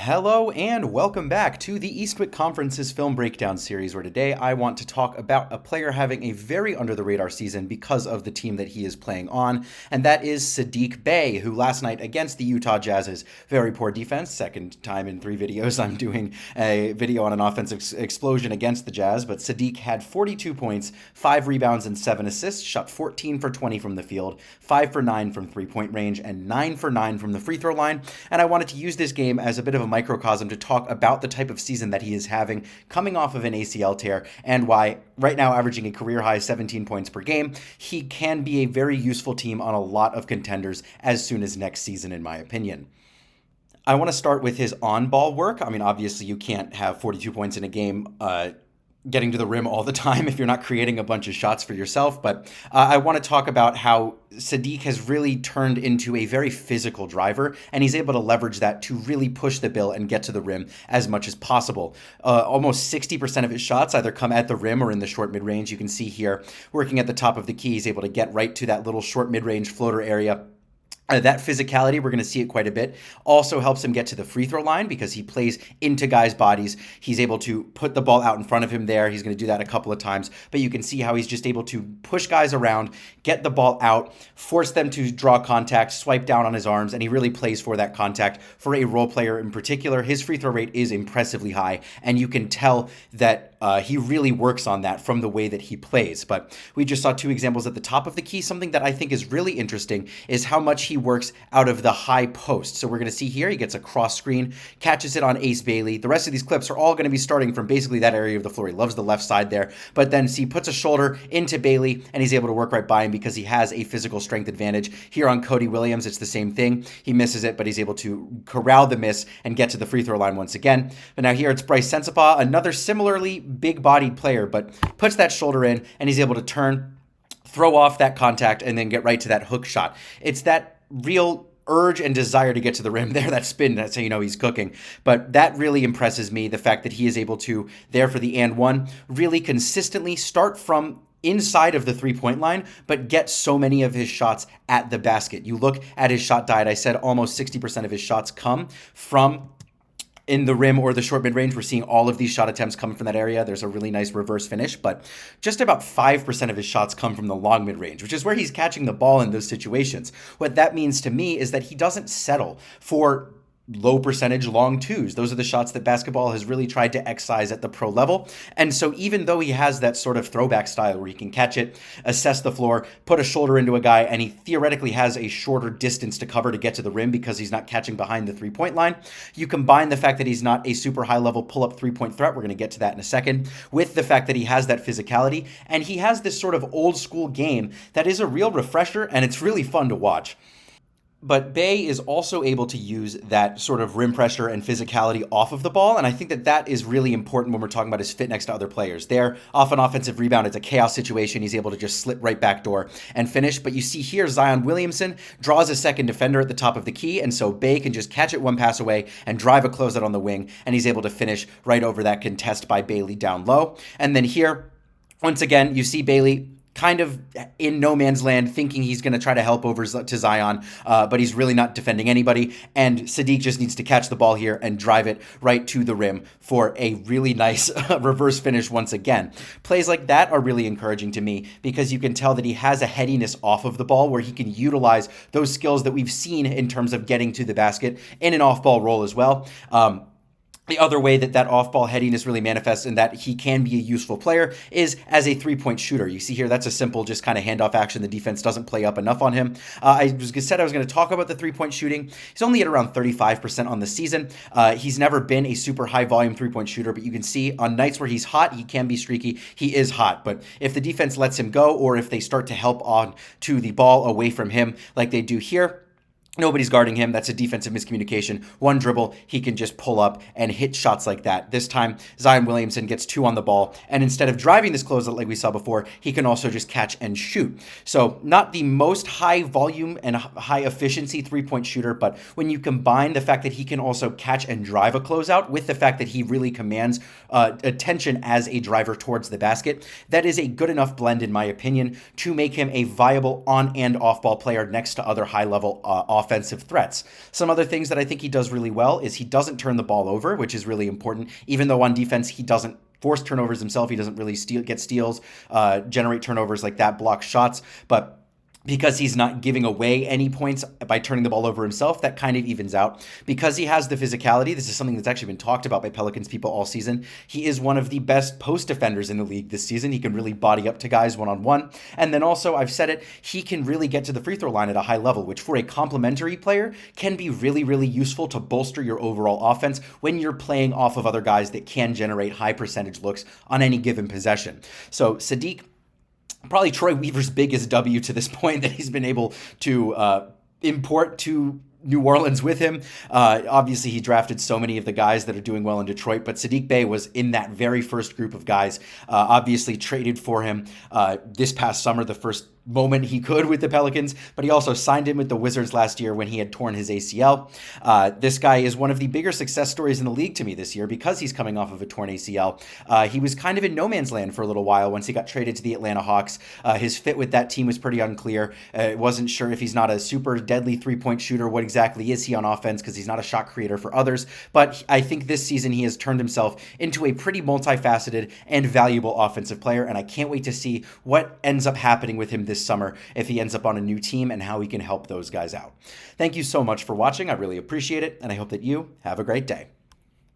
Hello and welcome back to the Eastwick Conference's film breakdown series, where today I want to talk about a player having a very under the radar season because of the team that he is playing on, and that is Saddiq Bey, who last night against the Utah Jazz's very poor defense, second time in 3 videos I'm doing a video on an offensive explosion against the Jazz, but Saddiq had 42 points, 5 rebounds and 7 assists, shot 14 for 20 from the field, 5 for 9 from 3-point range, and 9 for 9 from the free throw line, and I wanted to use this game as a bit of a microcosm to talk about the type of season that he is having coming off of an ACL tear and why right now averaging a career high 17 points per game, he can be a very useful team on a lot of contenders as soon as next season, in my opinion. I want to start with his on-ball work. I mean, obviously you can't have 42 points in a game getting to the rim all the time if you're not creating a bunch of shots for yourself. But I want to talk about how Saddiq has really turned into a very physical driver, and he's able to leverage that to really push the bill and get to the rim as much as possible. Almost 60% of his shots either come at the rim or in the short mid-range. You can see here, working at the top of the key, he's able to get right to that little short mid-range floater area. That physicality, we're going to see it quite a bit, also helps him get to the free throw line because he plays into guys' bodies. He's able to put the ball out in front of him there. He's going to do that a couple of times, but you can see how he's just able to push guys around, get the ball out, force them to draw contact, swipe down on his arms, and he really plays for that contact. For a role player in particular, his free throw rate is impressively high, and you can tell that he really works on that from the way that he plays. But we just saw 2 examples at the top of the key. Something that I think is really interesting is how much he works out of the high post. So we're going to see here, he gets a cross screen, catches it on Ace Bailey. The rest of these clips are all going to be starting from basically that area of the floor. He loves the left side there, but then see, puts a shoulder into Bailey, and he's able to work right by him because he has a physical strength advantage. Here on Cody Williams, it's the same thing. He misses it, but he's able to corral the miss and get to the free throw line once again. But now here it's Bryce Sensabaugh, another similarly big-bodied player, but puts that shoulder in, and he's able to turn, throw off that contact, and then get right to that hook shot. It's that real urge and desire to get to the rim there, that spin, that's how you know he's cooking. But that really impresses me, the fact that he is able to, there for the and one, really consistently start from inside of the 3-point line, but get so many of his shots at the basket. You look at his shot diet, I said almost 60% of his shots come from in the rim or the short mid-range. We're seeing all of these shot attempts coming from that area. There's a really nice reverse finish, but just about 5% of his shots come from the long mid-range, which is where he's catching the ball in those situations. What that means to me is that he doesn't settle for low percentage long twos. Those are the shots that basketball has really tried to excise at the pro level. And so even though he has that sort of throwback style where he can catch it, assess the floor, put a shoulder into a guy, and he theoretically has a shorter distance to cover to get to the rim because he's not catching behind the 3-point line, you combine the fact that he's not a super high level pull-up 3-point threat, we're going to get to that in a second, with the fact that he has that physicality, and he has this sort of old school game that is a real refresher, and it's really fun to watch. But Bey is also able to use that sort of rim pressure and physicality off of the ball, and I think that that is really important when we're talking about his fit next to other players. There, off an offensive rebound, it's a chaos situation. He's able to just slip right back door and finish. But you see here, Zion Williamson draws a second defender at the top of the key, and so Bey can just catch it one pass away and drive a closeout on the wing, and he's able to finish right over that contest by Bailey down low. And then here, once again, you see Bailey kind of in no man's land, thinking he's going to try to help over to Zion, but he's really not defending anybody. And Saddiq just needs to catch the ball here and drive it right to the rim for a really nice reverse finish once again. Plays like that are really encouraging to me because you can tell that he has a headiness off of the ball where he can utilize those skills that we've seen in terms of getting to the basket in an off-ball role as well. The other way that that off-ball headiness really manifests and that he can be a useful player is as a 3-point shooter. You see here, that's a simple just kind of handoff action. The defense doesn't play up enough on him. I said I was going to talk about the 3-point shooting. He's only at around 35% on the season. He's never been a super high volume 3-point shooter, but you can see on nights where he's hot, he can be streaky. He is hot, but if the defense lets him go or if they start to help on to the ball away from him like they do here, nobody's guarding him. That's a defensive miscommunication. One dribble, he can just pull up and hit shots like that. This time, Zion Williamson gets 2 on the ball, and instead of driving this closeout like we saw before, he can also just catch and shoot. So not the most high volume and high efficiency 3-point shooter, but when you combine the fact that he can also catch and drive a closeout with the fact that he really commands attention as a driver towards the basket, that is a good enough blend, in my opinion, to make him a viable on and off ball player next to other high level offensive threats. Some other things that I think he does really well is he doesn't turn the ball over, which is really important. Even though on defense he doesn't force turnovers himself, he doesn't really get steals, generate turnovers like that, block shots, but because he's not giving away any points by turning the ball over himself, that kind of evens out. Because he has the physicality, this is something that's actually been talked about by Pelicans people all season. He is one of the best post defenders in the league this season. He can really body up to guys one-on-one. And then also, I've said it, he can really get to the free throw line at a high level, which for a complementary player can be really, really useful to bolster your overall offense when you're playing off of other guys that can generate high percentage looks on any given possession. So Saddiq, probably Troy Weaver's biggest W to this point that he's been able to import to New Orleans with him. Obviously, he drafted so many of the guys that are doing well in Detroit, but Saddiq Bey was in that very first group of guys. Obviously, traded for him this past summer, the first moment he could with the Pelicans, but he also signed him with the Wizards last year when he had torn his ACL. This guy is one of the bigger success stories in the league to me this year because he's coming off of a torn ACL. He was kind of in no man's land for a little while once he got traded to the Atlanta Hawks. His fit with that team was pretty unclear. Wasn't sure if he's not a super deadly three-point shooter, what exactly is he on offense, because he's not a shot creator for others. But I think this season he has turned himself into a pretty multifaceted and valuable offensive player, and I can't wait to see what ends up happening with him this summer if he ends up on a new team and how he can help those guys out. Thank you so much for watching. I really appreciate it, and I hope that you have a great day.